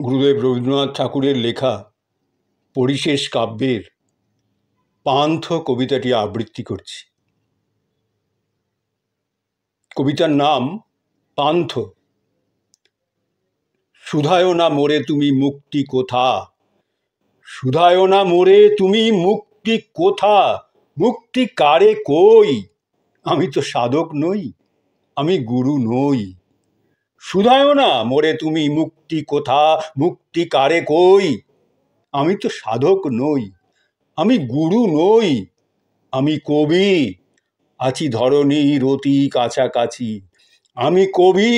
গুরুদেব রবীন্দ্রনাথ ঠাকুরের লেখা পরিশেষ কাব্যের পান্থ কবিতাটি আবৃত্তি করছি। কবিতার নাম পান্থ। শুধায় না মোরে তুমি মুক্তি কোথা, শুধায় না মোরে তুমি মুক্তি কোথা, মুক্তি কারে কই, আমি তো সাধক নই, আমি গুরু নই। শুধায় না মোরে তুমি মুক্তি কোথা, মুক্তি কারে কই, আমি তো সাধক নই, আমি গুরু নই, আমি কবি, আছি ধরণীর অতি কাছাকাছি, আমি কবি,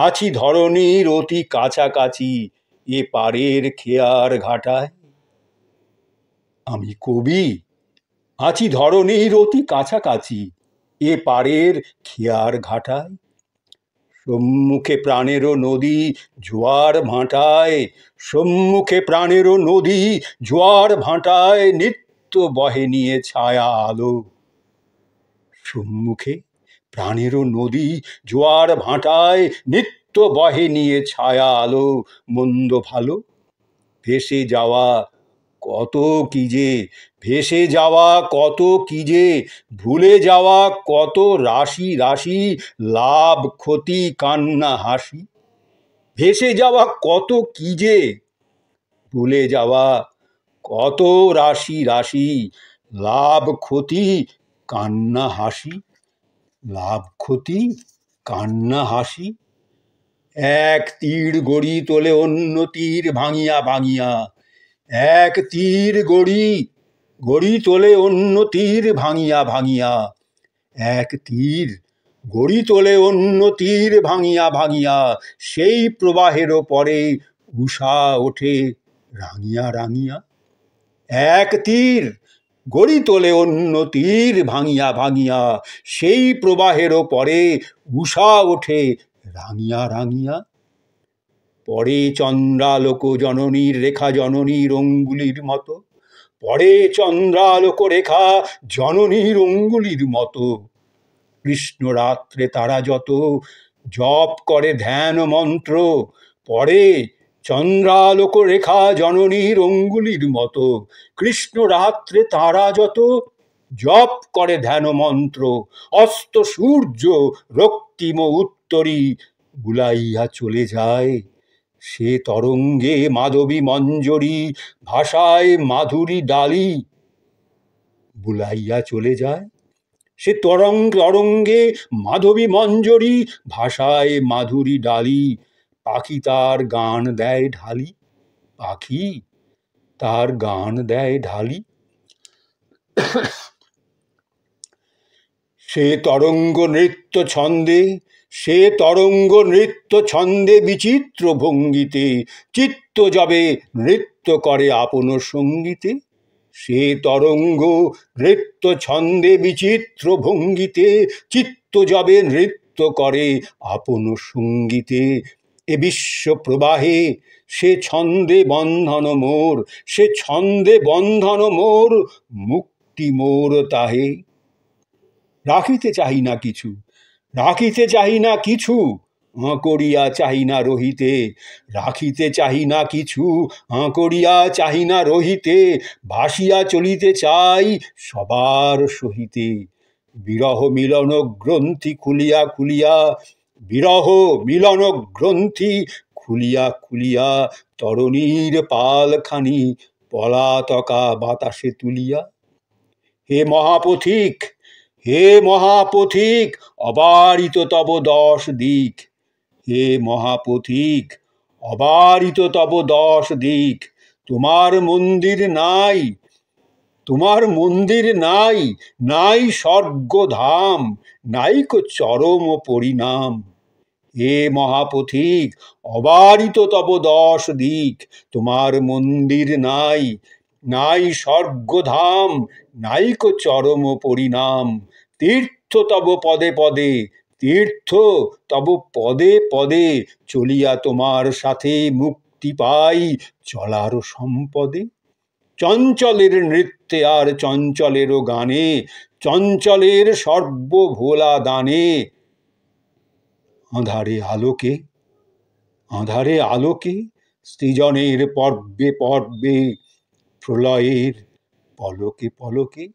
আছি ধরণীর অতি কাছাকাছি, এ পারের খেয়ার ঘাটায়। আমি কবি, আছি ধরণীর অতি কাছাকাছি, এ পারের খেয়ার ঘাটায়। সম্মুখে প্রাণেরও নদী জোয়ার ভাঁটায়, সম্মুখে প্রাণেরও নদী জোয়ার ভাঁটায়, নিত্য বহে নিয়ে ছায়া আলো। সম্মুখে প্রাণেরও নদী জোয়ার ভাঁটায়, নিত্য বহে নিয়ে ছায়া আলো। মন্দ ভালো ভেসে যাওয়া কত কি যে, ভেসে যাওয়া কত কি যে, ভুলে যাওয়া কত রাশি রাশি, লাভ ক্ষতি কান্না হাসি। ভেসে যাওয়া কত কি যে, ভুলে যাওয়া কত রাশি রাশি, লাভ ক্ষতি কান্না হাসি। লাভ ক্ষতি কান্না হাসি। এক তীর গড়ি তোলে অন্য তীর ভাঙিয়া ভাঙিয়া, এক তীর গড়ি তোলে অন্য তীর ভাঙিয়া ভাঙিয়া, এক তীর গড়ি তোলে অন্য তীর ভাঙিয়া ভাঙিয়া, সেই প্রবাহেরও পরে উষা ওঠে রাঙিয়া রাঙিয়া। এক তীর গড়ি তোলে অন্য তীর ভাঙিয়া ভাঙিয়া, সেই প্রবাহেরও পরে উষা ওঠে রাঙিয়া রাঙিয়া। পরে চন্দ্রালোক জননীর রেখা জননীর অঙ্গুলির মতো, পরে চন্দ্রালোক রেখা জননীর অঙ্গুলির মতো। কৃষ্ণ রাত্রে তারা যত জপ করে ধ্যান মন্ত্র, পরে চন্দ্রালোক রেখা জননীর অঙ্গুলির মতো। কৃষ্ণ রাত্রে তারা যত জপ করে ধ্যান মন্ত্র, অস্ত সূর্য রক্তিম উত্তরী বুলাইয়া চলে যায়। সে তরঙ্গে মাধবী মঞ্জরী ভাষায় মাধুরী ডালি বুলাইয়া চলে যায়। সে তরঙ্গে মাধবী মঞ্জরী ভাষায় মাধুরী ডালি, পাখি তার গান দেয় ঢালি, পাখি তার গান দেয় ঢালি। সে তরঙ্গ নৃত্য ছন্দে, সে তরঙ্গ নৃত্য ছন্দে বিচিত্র ভঙ্গিতে, চিত্ত যবে নৃত্য করে আপন সঙ্গীতে। সে তরঙ্গ নৃত্য ছন্দে বিচিত্র ভঙ্গিতে, চিত্ত যবে নৃত্য করে আপন সঙ্গীতে। এ বিশ্ব প্রবাহে সে ছন্দে বন্ধন মোর, সে ছন্দে বন্ধন মোর, মুক্তি মোর তাহে। রাখিতে চাহি না কিছু, রাখিতে চাহি না কিছু, করিয়া চাহি না রহিতে। রাখিতে চাহি না কিছু, করিয়া চাহি না রহিতে। ভাসিয়া চলিতে চাই সবার সহিতে। বিরহ মিলন গ্রন্থি খুলিয়া খুলিয়া, বিরহ মিলন গ্রন্থি খুলিয়া খুলিয়া, তরণীর পালখানি পলাতকা বাতাসে তুলিয়া। হে মহাপথিক, হে মহাপথিক, অবারিত তব 10 দিক। হে মহাপথিক, অবারিত তব 10 দিক। তোমার মন্দির নাই, তোমার মন্দির নাই, নাই স্বর্গধাম, নাইকো চরম পরিণাম। হে মহাপথিক, অবারিত তব 10 দিক। তোমার মন্দির নাই, নাই স্বর্গধাম, নাইকো চরম পরিণাম। তীর্থ তব পদে পদে, তীর্থ তব পদে পদে, চলিয়া তোমার সাথে মুক্তি পাই চলার সম্পদে। চঞ্চলের নৃত্যে আর চঞ্চলেরও গানে, চঞ্চলের সর্বভোলা দানে। আঁধারে আলোকে, আঁধারে আলোকে সৃজনের পর্বে পর্বে, প্রলয়ের পলকে পলকে।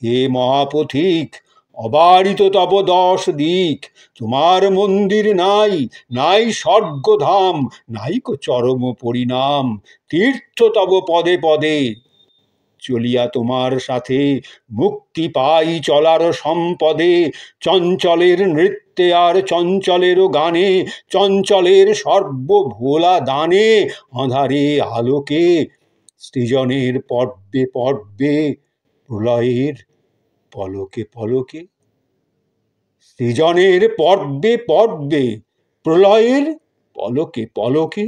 হে মহাপথিক, অবারিত তব 10 দিক, তোমার মন্দির নাই, নাই স্বর্গধাম, নাইকো চরম পরিণাম, তীর্থ তব পদে পদে। চলিয়া তোমার সাথে মুক্তি পাই চলার সম্পদে, চঞ্চলের নৃত্যে আর চঞ্চলেরও গানে, চঞ্চলের সর্বভোলা দানে, আঁধারে আলোকে, সৃজনের পর্বে পর্বে, প্রলয়ের পলকে পলকে। সৃজনের পর্বে পর্বে, প্রলয়ের পলকে পলকে।